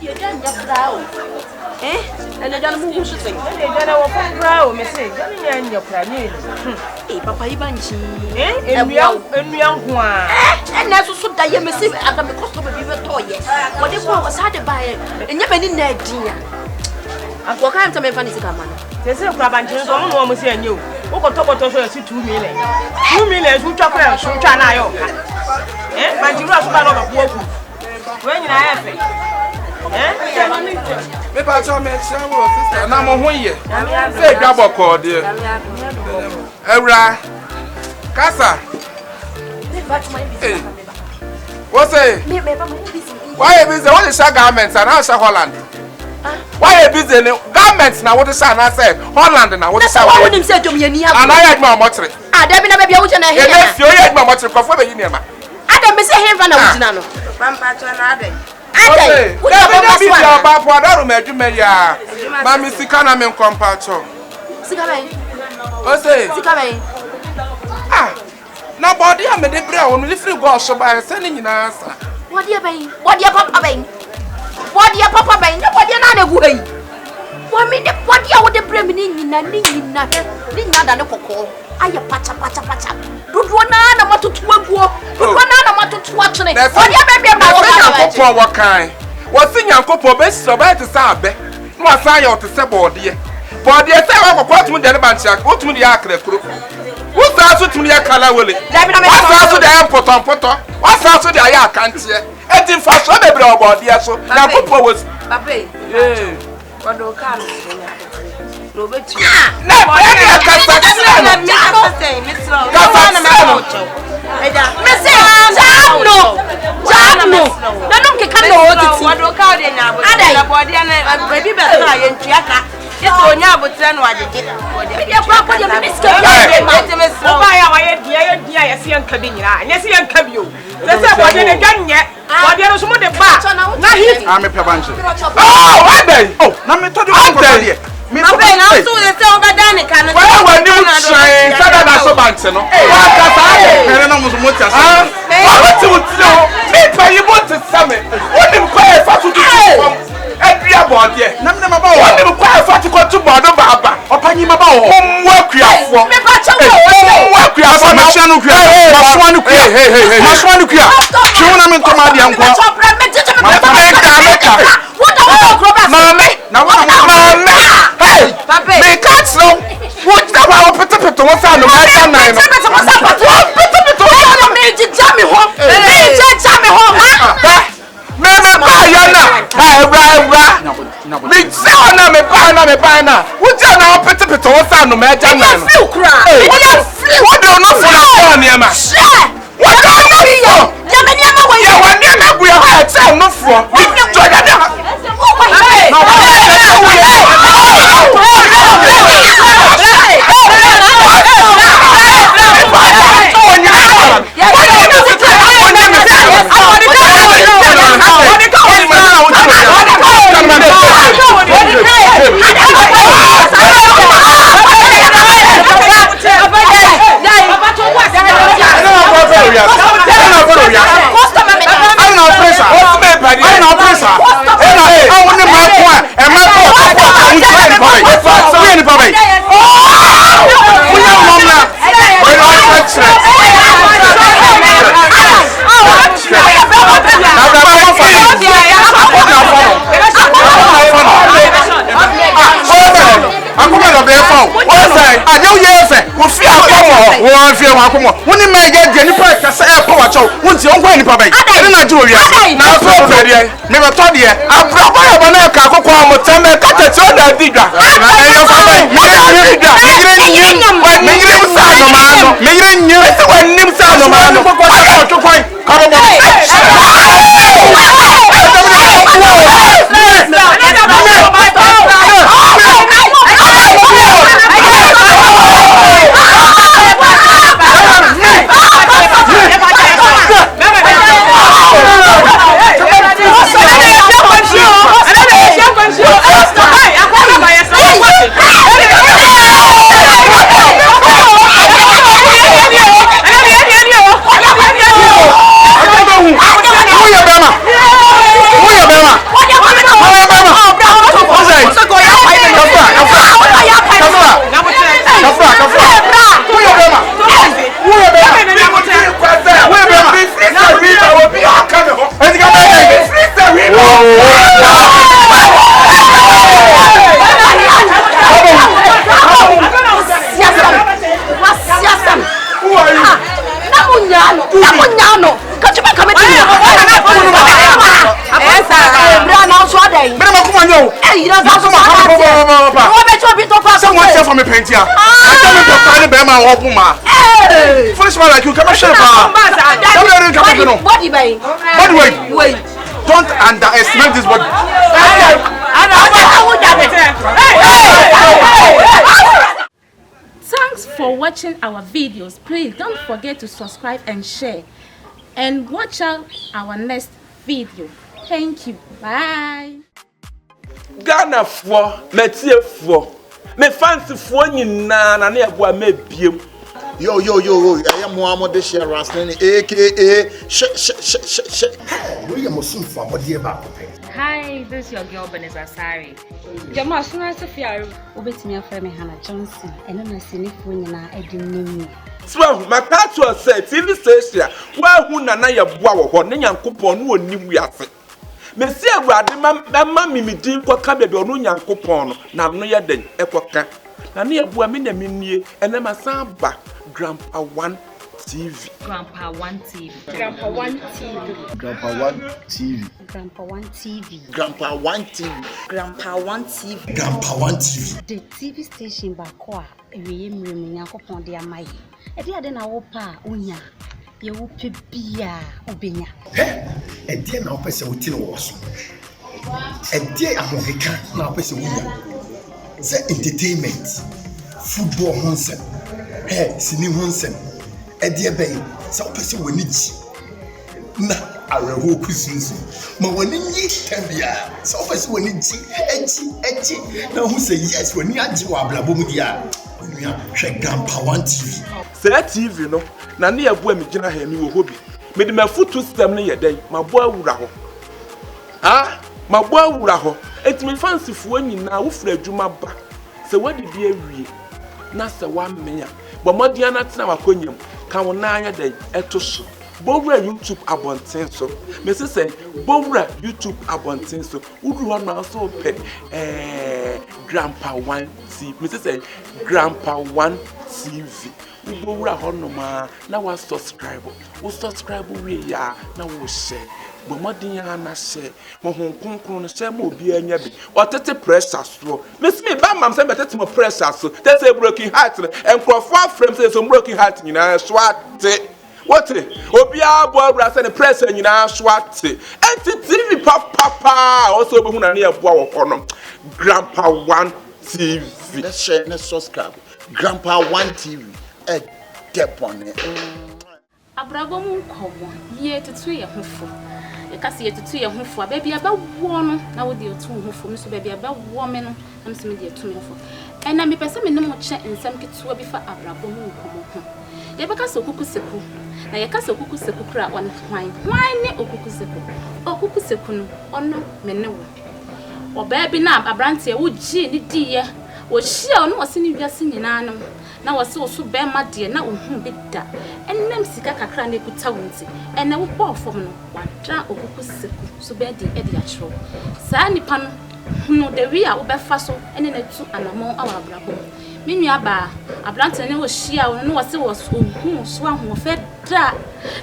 You don't get proud. Eh? And I don't move to think. I don't want proud, Miss. And your planning. Eh, Papa Ibanchi. Eh? And young one. And that's also that you may see at the cost of a beaver toy. What if one was had to buy it? And you've been in there, dear. And what kind of money is coming? There's a Crabanchis on almost a new. Who got top of 2 million? 2 million, who chocolate, who try now. Eh? But you rush about of work. When you have it. Maybe I tell me, sister, and I'm on 1 year. Say, double call, dear. Era Casa. What's it? Why are you busy? What is your garments and how's Holland? Why are you busy? Garments now, what is I say? Holland now, what is I wouldn't say to me, and I had my motor. I don't know if you're going to hear my motor for the union. I don't miss him from the Pampacho and okay, Mammy Sikana men compacho. Ah, nobody am a debra only free gosh by sending in answer. What do you mean? What do you Papa Bain? What do you Papa Bain? What do you not way? 1 minute, what do you want to bring in nothing? Nada cocoa. I am pacha. Do one and what to work. Do one and what to watch. What do you mean about what kind? What's in your couple best survive to Sabe? No, sign out to Sabo, dear. For the attack of what to the Banchak, what to the Acre crew. What's also to me a color will it? What's also the airport on Poto? What's also the Aya can't see? And in fact, so they brought about the so now Popo was Pape. What do come? Robert, no, I can't say, Miss no. Hey, you don't have to someone tell for me painting. I tell me to find the man or woman. Hey! First man like you come and share. Body way. Wait. Don't underestimate this body. Thanks for watching our videos. Please don't forget to subscribe and share. And watch out our next video. Thank you. Bye. Ghana for Metie for me fancy for nyina na na ebo me biem. Yo, I am Muhammad Share Rasnani, aka we are Muslim for what dear back. Hi, this is your girl Beneza Sari. Jama Suna Sophia, Obetimi aframe Hannah Johnson. And I see me for you now. I didn't know. So my catch say TV station wa hu na na ye boa wo ho ne Nyankopon no oni wiase. Me se awurade ma mimidin koka bebe onu Nyankopon no na no ye den ekoka. Na ne ye boa me na minie ene masamba Grandpa One TV. Grandpa One TV. Grandpa One TV. Grandpa One TV. Grandpa One TV. Grandpa One TV. Grandpa One TV. Grandpa One TV. The TV station Bakwa, we Yakopon de Amai. A dear than our pa, Unya. You will be Obinya. A dear now person with was. A dear American now person the entertainment, football Honsen. Hey, Sini Honsen. A dear bay, some person will need na arewo kusunsu ma woni yi tambia so office woni ji eji na who say yes woni agi wa ablabo mu dia nua hwe Grandpa One TV say TV no na ne yabu a migina ha mi wo hobi me de mafutu system ne yeden mabo awura ho mabo awura ho etimi fancy fo nyina wo fra adwuma ba se wadi bi awie na se wa menya bo modia na tena wakonyam ka wona anya den eto so Bowra YouTube abonten so me say Bowra YouTube abonten so udu ho na so pe Grandpa One TV me say Grandpa One TV Bowra ho no ma na wa subscribe we ya na wo share bo modin ya na share mo honkonkron no share mo obi anya bi otete pressure so me say ba mam say betete mo pressure so they say broken heart and crofo frame say so broken heart nyina so ate what obia bo awura say the press nyina so ate TV papa also be hu na na ebo wo kono Grandpa One TV let's share and subscribe Grandpa One TV e depon Abrabo mu nkomo ye tutu ye hofo e kase ye tutu ye hofo ababi aba wo no na wo de otu hofo mi so babi aba wo me no na so me de otu hofo ena me pese me ne mo che nsam ketuwa bi fa abrabo mu nkomo ho ye beka so kukuseku na ye kase okukuseku kra on hwan ne okukuseku no ono me ne wo oba bi na abrante wo gi ni diye wo hia no wose ni wiase nyina no na wose wo so be ma de na ohun bi da ennem sika kakra na ekuta wonti ene wo bo fom no wadra okukuseku so be de a chro saa nipa no no de wi a wo be fa so ene na tu anamon awa abrabo minua ba abrante ne wo hia wo no wose wo ohun so ahun fe da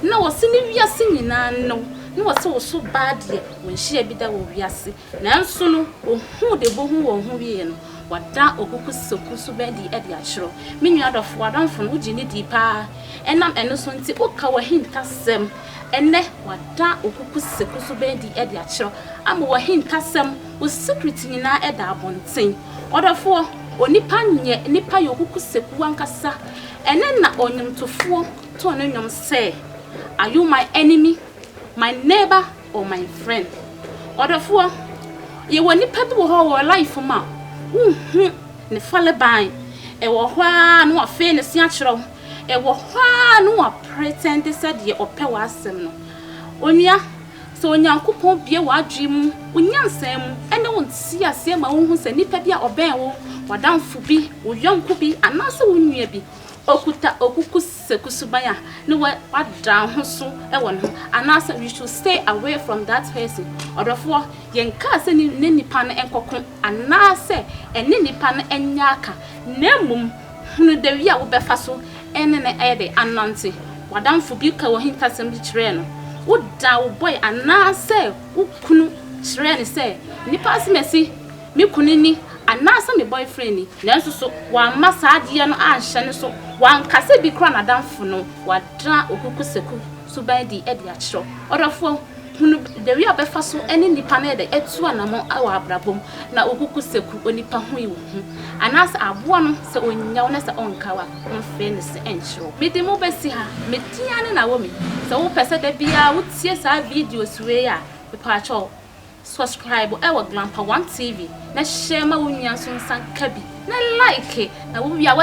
na wose ni wiase nyina no na wose wo so ba de wo hia bi da wo wiase na nso no ohun de bo hu wo hu wie no wada okukuseku so be de a chro minua dofo adonfo no ugi ni di pa enam eno so nti uka wa hin kasem ene wada okukuseku so be de a chro am wa hin kasem wo secret nyina e da abonten odofo onipa nye nipa yo okukuseku ankasa ene na onyumtofo to no nyom say are you my enemy my neighbor or my friend odofo ye woni pa bi wo ho wo life ma ne fale ban e wo hwa no afa ne si achiro e wo hwa no pretend said ye ope wa asem no onua so onyankopon bie wa adwem onyansan mu ene won si ase ma wo hu se nipa bia oben wo wadamfo bi wo yonko bi anase wo nua bi okuta okukuseku subaya no wada ho so e won ho anase we should stay away from that person odofo yenka se ni nipa no enkoko anase ene nipa no enyaka nemum hunu de wi a wo befa so ene ne ede anante wadamfo bi ka wo hinkasem bi kire no woda wo boy anase wo kunu kyerɛ ne sɛ nipa asemesi me kunini anasa me boyfriend ni nanso so wamma saa de no anhyɛ ne so wankase bi kra na damfo no wadra okukuseku so ban di e de akyerɛ ɔdɔfo hunu de wi abefa so ene nipa na de etu anamo awa abrabom na okukuseku onipa ho yi wo hu anasa aboa no sɛ onyaw na sɛ onkawa mfe ne se enkyerɛ mede mo besi ha metia ne na wo me sɛ wo pese da bia wo tie saa videos we a pepa cho subscribe ewa Glampa 1 TV na share ma wo nyanso nsanka bi na like na wo